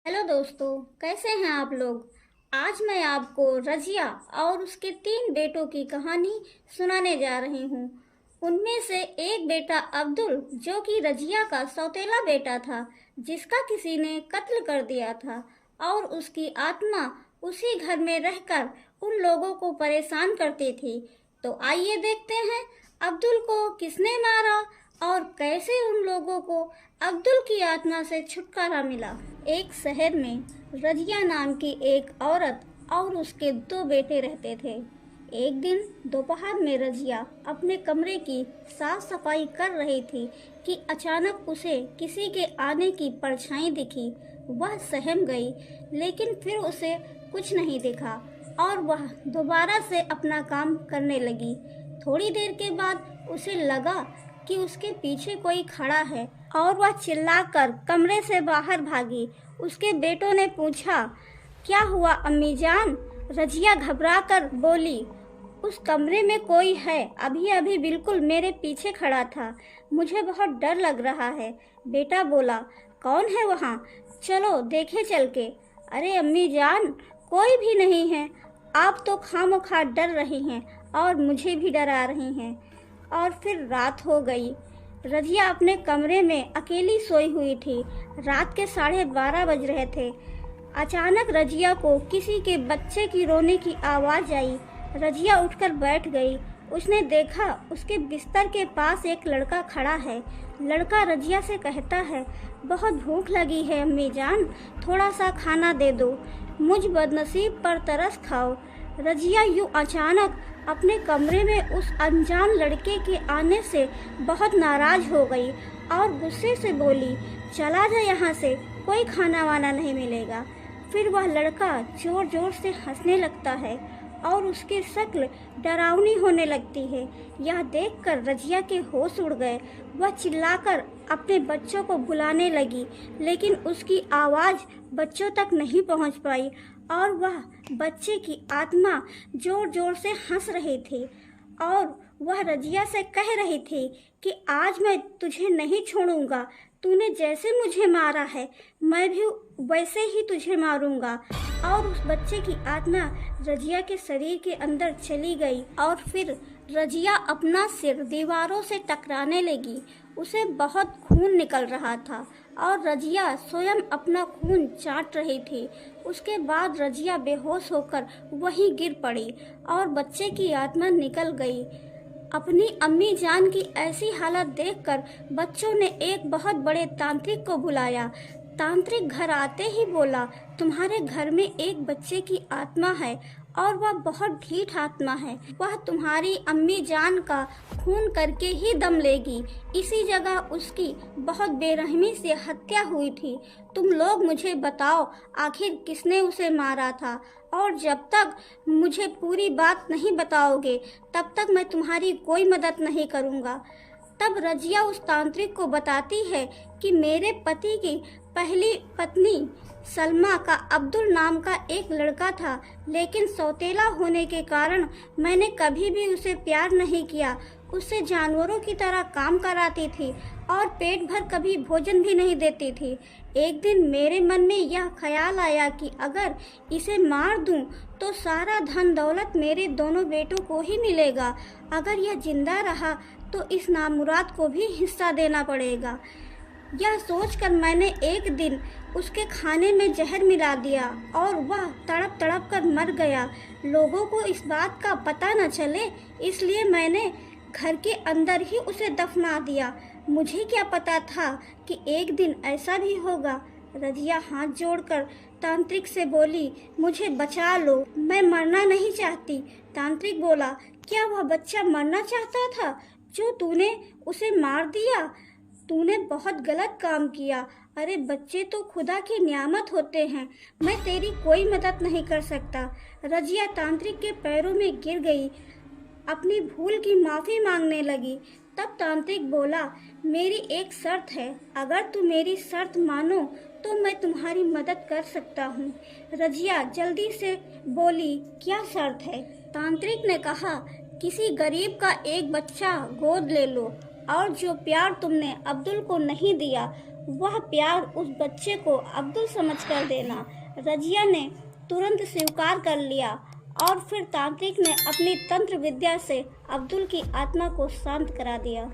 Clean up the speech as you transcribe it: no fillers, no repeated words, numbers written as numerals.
Hello दोस्तों, कैसे हैं आप लोग। आज मैं आपको रजिया और उसके 3 बेटों की कहानी सुनाने जा रही हूँ। उनमें से एक बेटा अब्दुल, जो कि रजिया का सौतेला बेटा था, जिसका किसी ने कत्ल कर दिया था, और उसकी आत्मा उसी घर में रहकर उन लोगों को परेशान करती थी। तो आइए देखते हैं अब्दुल को किसने मारा और कैसे उन लोगों को अब्दुल की आत्मा से छुटकारा मिला। एक शहर में रजिया नाम की एक औरत और उसके 2 बेटे रहते थे। एक दिन दोपहर में रजिया अपने कमरे की साफ सफाई कर रही थी कि अचानक उसे किसी के आने की परछाई दिखी। वह सहम गई, लेकिन फिर उसे कुछ नहीं दिखा और वह दोबारा से अपना काम करने लगी। थोड़ी देर के बाद उसे लगा कि उसके पीछे कोई खड़ा है और वह चिल्लाकर कमरे से बाहर भागी। उसके बेटों ने पूछा, क्या हुआ अम्मी जान? रजिया घबराकर बोली, उस कमरे में कोई है, अभी अभी बिल्कुल मेरे पीछे खड़ा था, मुझे बहुत डर लग रहा है। बेटा बोला, कौन है वहाँ? चलो देखे चल के। अरे अम्मी जान, कोई भी नहीं है, आप तो खामोखा डर रही हैं और मुझे भी डरा रही हैं। और फिर रात हो गई। रजिया अपने कमरे में अकेली सोई हुई थी। रात के 12:30 बज रहे थे। अचानक रजिया को किसी के बच्चे की रोने की आवाज़ आई। रजिया उठकर बैठ गई। उसने देखा उसके बिस्तर के पास एक लड़का खड़ा है। लड़का रजिया से कहता है, बहुत भूख लगी है अम्मी जान, थोड़ा सा खाना दे दो, मुझ बदनसीब पर तरस खाओ। रजिया यूं अचानक अपने कमरे में उस अनजान लड़के के आने से बहुत नाराज हो गई और गुस्से से बोली, चला जा यहाँ से, कोई खाना वाना नहीं मिलेगा। फिर वह लड़का जोर जोर से हंसने लगता है और उसकी शक्ल डरावनी होने लगती है। यह देखकर रजिया के होश उड़ गए। वह चिल्लाकर अपने बच्चों को बुलाने लगी, लेकिन उसकी आवाज़ बच्चों तक नहीं पहुंच पाई और वह बच्चे की आत्मा जोर जोर से हंस रही थी और वह रजिया से कह रही थी कि आज मैं तुझे नहीं छोड़ूंगा, तूने जैसे मुझे मारा है मैं भी वैसे ही तुझे मारूंगा। और उस बच्चे की आत्मा रजिया के शरीर के अंदर चली गई और फिर रजिया अपना सिर दीवारों से टकराने लगी। उसे बहुत खून निकल रहा था और रजिया स्वयं अपना खून चाट रही थी। उसके बाद रजिया बेहोश होकर वहीं गिर पड़ी और बच्चे की आत्मा निकल गई। अपनी अम्मी जान की ऐसी हालत देखकर बच्चों ने एक बहुत बड़े तांत्रिक को बुलाया। तांत्रिक घर आते ही बोला, तुम्हारे घर में एक बच्चे की आत्मा है और वह बहुत ढीठ आत्मा है। वह तुम्हारी अम्मी जान का खून करके ही दम लेगी। इसी जगह उसकी बहुत बेरहमी से हत्या हुई थी। तुम लोग मुझे बताओ, आखिर किसने उसे मारा था? और जब तक मुझे पूरी बात नहीं बताओगे तब तक मैं तुम्हारी कोई मदद नहीं करूँगा। तब रजिया उस तांत्रिक को बताती है कि मेरे पति की पहली पत्नी सलमा का अब्दुल नाम का एक लड़का था, लेकिन सौतेला होने के कारण मैंने कभी भी उसे प्यार नहीं किया। उससे जानवरों की तरह काम कराती थी और पेट भर कभी भोजन भी नहीं देती थी। एक दिन मेरे मन में यह ख्याल आया कि अगर इसे मार दूं तो सारा धन दौलत मेरे दोनों बेटों को ही मिलेगा। अगर यह जिंदा रहा तो इस नामुराद को भी हिस्सा देना पड़ेगा। यह सोचकर मैंने एक दिन उसके खाने में जहर मिला दिया और वह तड़प तड़प कर मर गया। लोगों को इस बात का पता न चले, इसलिए मैंने घर के अंदर ही उसे दफना दिया। मुझे क्या पता था कि एक दिन ऐसा भी होगा। रजिया हाथ जोड़कर तांत्रिक से बोली, मुझे बचा लो, मैं मरना नहीं चाहती। तांत्रिक बोला, क्या वह बच्चा मरना चाहता था जो तूने उसे मार दिया? तूने बहुत गलत काम किया। अरे बच्चे तो खुदा की नियामत होते हैं, मैं तेरी कोई मदद नहीं कर सकता। रजिया तांत्रिक के पैरों में गिर गई, अपनी भूल की माफ़ी मांगने लगी। तब तांत्रिक बोला, मेरी एक शर्त है, अगर तू मेरी शर्त मानो तो मैं तुम्हारी मदद कर सकता हूँ। रजिया जल्दी से बोली, क्या शर्त है? तांत्रिक ने कहा, किसी गरीब का एक बच्चा गोद ले लो और जो प्यार तुमने अब्दुल को नहीं दिया वह प्यार उस बच्चे को अब्दुल समझकर देना। रजिया ने तुरंत स्वीकार कर लिया और फिर तांत्रिक ने अपनी तंत्र विद्या से अब्दुल की आत्मा को शांत करा दिया।